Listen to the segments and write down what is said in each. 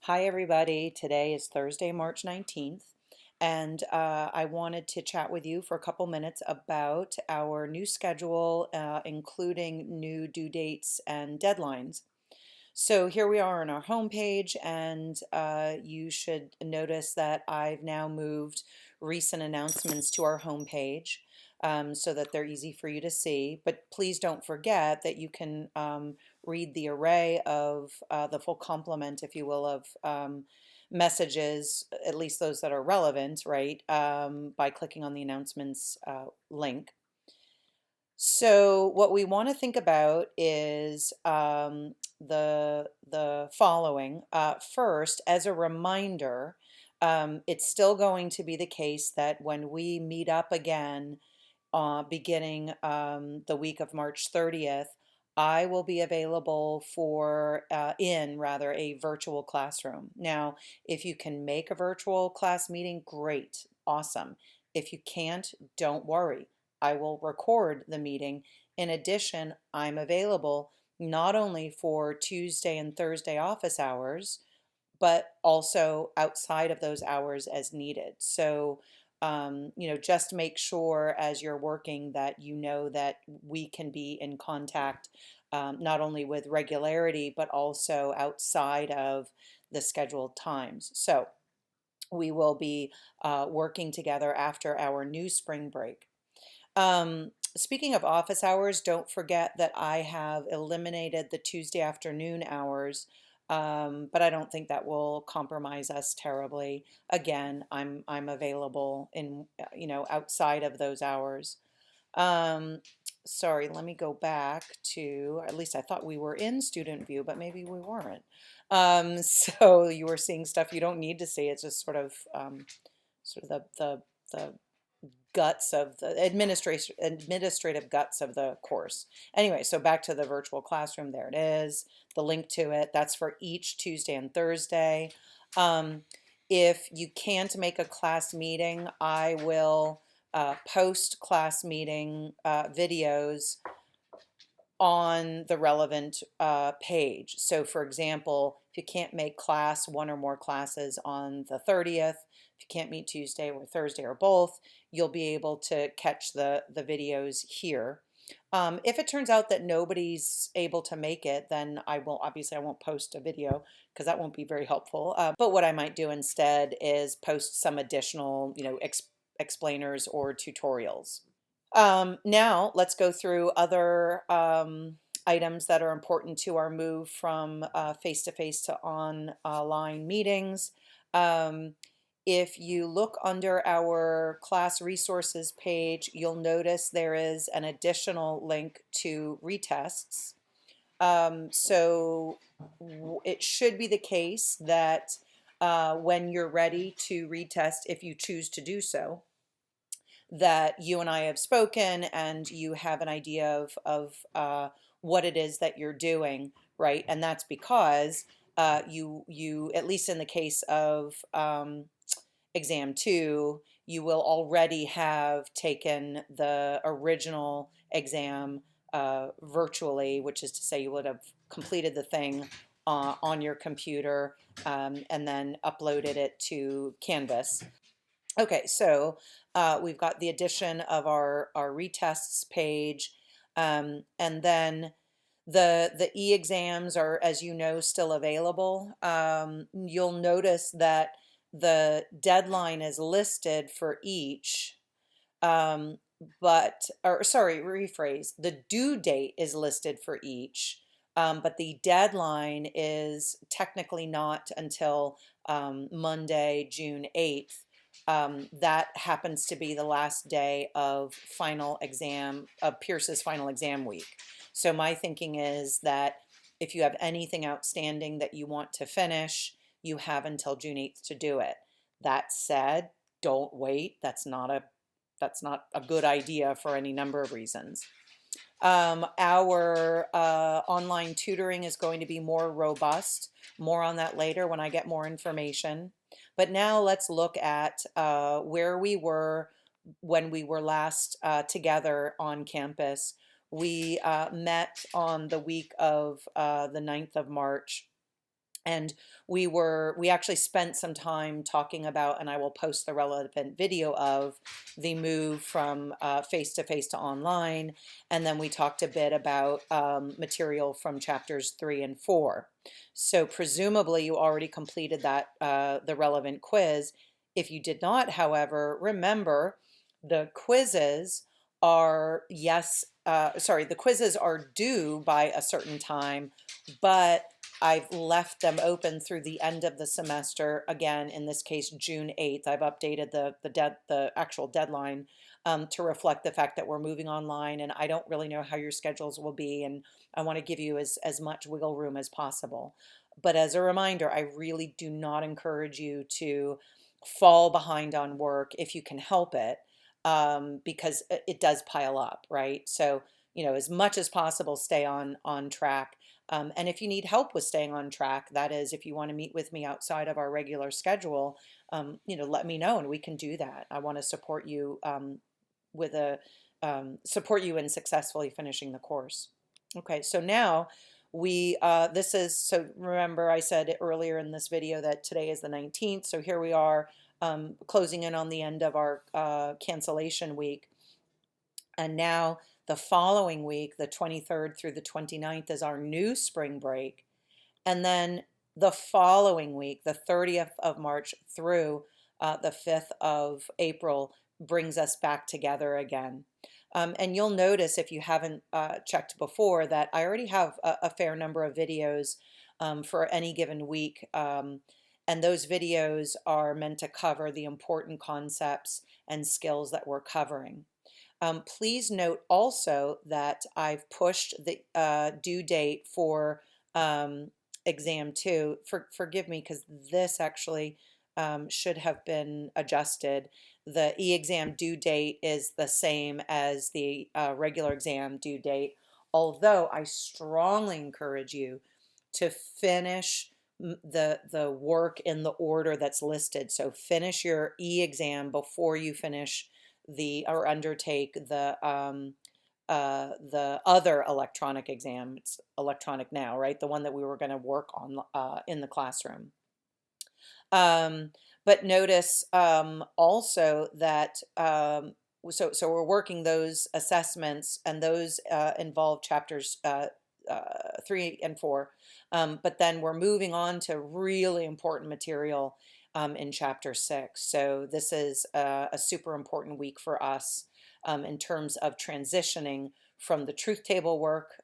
Hi, everybody. Today is Thursday, March 19th, and I wanted to chat with you for a couple minutes about our new schedule, including new due dates and deadlines. So here we are on our homepage, and you should notice that I've now moved recent announcements to our homepage so that they're easy for you to see. But please don't forget that you can read the array of the full complement, if you will, of messages, at least those that are relevant, right, by clicking on the announcements link. So what we want to think about is the following. First, as a reminder, it's still going to be the case that when we meet up again, beginning the week of March 30th, I will be available for in rather a virtual classroom. Now, if you can make a virtual class meeting, great, awesome. If you can't, don't worry. I will record the meeting. In addition, I'm available not only for Tuesday and Thursday office hours, but also outside of those hours as needed. So, just make sure as you're working that you know that we can be in contact not only with regularity, but also outside of the scheduled times. So, we will be working together after our new spring break. Speaking of office hours, don't forget that I have eliminated the Tuesday afternoon hours, but I don't think that will compromise us terribly. Again, I'm available in outside of those hours. Um, Sorry, let me go back to, at least I thought we were in student view, but maybe we weren't. So you were seeing stuff you don't need to see. It's just sort of the guts of the administrative guts of the course. Anyway, so back to the virtual classroom. There it is, the link to it. That's for each Tuesday and Thursday. Um, if you can't make a class meeting, I will post class meeting videos on the relevant page. So for example, if you can't make class, one or more classes on the 30th, if you can't meet Tuesday or Thursday or both, you'll be able to catch the videos here. If it turns out that nobody's able to make it, then I won't post a video because that won't be very helpful. But what I might do instead is post some additional, explainers or tutorials. Now let's go through other items that are important to our move from face-to-face to online meetings. Um, if you look under our class resources page, you'll notice there is an additional link to retests. So it should be the case that when you're ready to retest, if you choose to do so, that you and I have spoken and you have an idea of what it is that you're doing, right? And that's because you at least in the case of exam two, you will already have taken the original exam virtually, which is to say you would have completed the thing on your computer and then uploaded it to Canvas. Okay, so we've got the addition of our retests page, and then the e-exams are, as you know, still available. You'll notice that the deadline is listed for each, um, or sorry, rephrase, the due date is listed for each, but the deadline is technically not until Monday, June 8th. That happens to be the last day of Pierce's final exam week. So my thinking is that if you have anything outstanding that you want to finish, you have until June 8th to do it. That said, don't wait. That's not a good idea for any number of reasons. Our online tutoring is going to be more robust. More on that later when I get more information. But now let's look at where we were when we were last together on campus. We met on the week of the 9th of March. And we actually spent some time talking about, and I will post the relevant video of the move from face to face to online. And then we talked a bit about material from chapters 3 and 4. So presumably you already completed that, the relevant quiz. If you did not, however, remember the quizzes are, yes, sorry, the quizzes are due by a certain time, but I've left them open through the end of the semester. Again, in this case, June 8th. I've updated the actual deadline to reflect the fact that we're moving online, and I don't really know how your schedules will be, and I want to give you as much wiggle room as possible. But as a reminder, I really do not encourage you to fall behind on work if you can help it, because it does pile up, right? So, as much as possible, stay on track. And if you need help with staying on track, that is, if you want to meet with me outside of our regular schedule, let me know and we can do that. I want to support you, with a support you in successfully finishing the course. Okay, so now this is, so remember I said earlier in this video that today is the 19th. So here we are, closing in on the end of our cancellation week. And now the following week, the 23rd through the 29th, is our new spring break. And then the following week, the 30th of March through the 5th of April, brings us back together again. And you'll notice, if you haven't checked before, that I already have a fair number of videos for any given week. And those videos are meant to cover the important concepts and skills that we're covering. Please note also that I've pushed the due date for exam 2. Forgive me, because this actually should have been adjusted. The e-exam due date is the same as the regular exam due date, although I strongly encourage you to finish the work in the order that's listed. So finish your e-exam before you finish or undertake the other electronic exam. It's electronic now, right? The one that we were going to work on in the classroom. But notice also that so we're working those assessments, and those involve chapters 3 and 4. But then we're moving on to really important material in chapter 6. So this is a super important week for us in terms of transitioning from the truth table work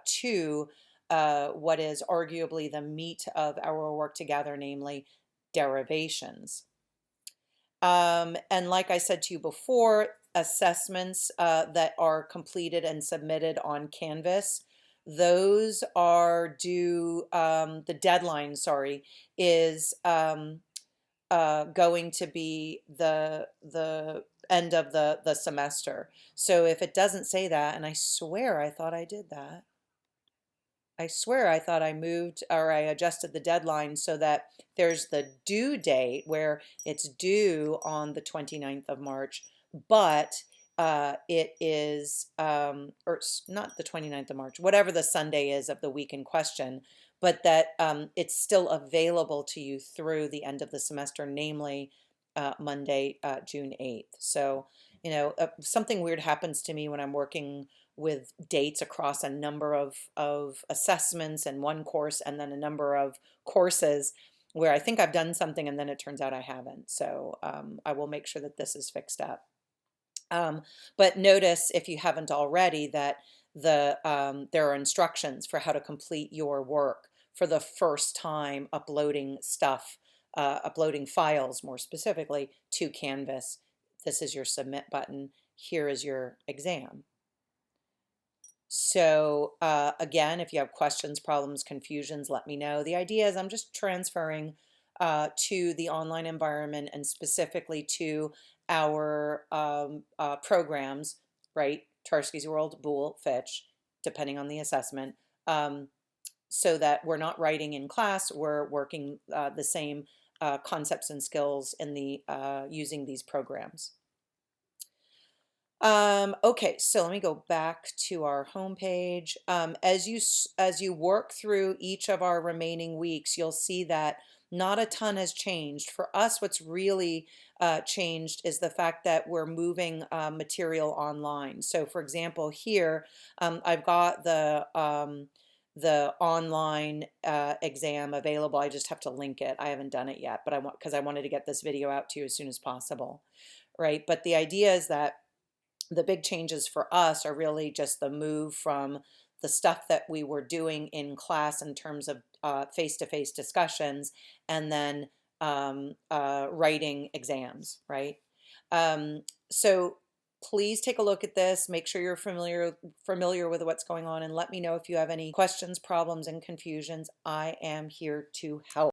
to what is arguably the meat of our work together, namely derivations. And like I said to you before, assessments that are completed and submitted on Canvas, those are due, the deadline, sorry, is going to be the end of the semester. So if it doesn't say that, and I swear I thought I did that. I swear I thought I moved, or I adjusted the deadline so that there's the due date where it's due on the 29th of March, but it is, or not the 29th of March, whatever the Sunday is of the week in question, but that it's still available to you through the end of the semester, namely Monday, June 8th. So, something weird happens to me when I'm working with dates across a number of assessments and one course and then a number of courses, where I think I've done something and then it turns out I haven't. So I will make sure that this is fixed up. But notice, if you haven't already, that there are instructions for how to complete your work for the first time uploading stuff, uploading files more specifically to Canvas. This is your submit button. Here is your exam. So again, if you have questions, problems, confusions, let me know. The idea is I'm just transferring to the online environment, and specifically to our programs, right? Tarski's World, Boole, Fitch, depending on the assessment, so that we're not writing in class, we're working the same concepts and skills in the using these programs. Okay, so let me go back to our homepage. As you work through each of our remaining weeks, you'll see that not a ton has changed. For us, what's really changed is the fact that we're moving material online. So, for example, here I've got the online exam available. I just have to link it. I haven't done it yet, but I want because I wanted to get this video out to you as soon as possible, right? But the idea is that the big changes for us are really just the move from the stuff that we were doing in class in terms of face-to-face discussions and then writing exams, right? So please take a look at this, make sure you're familiar with what's going on, and let me know if you have any questions, problems, and confusions. I am here to help.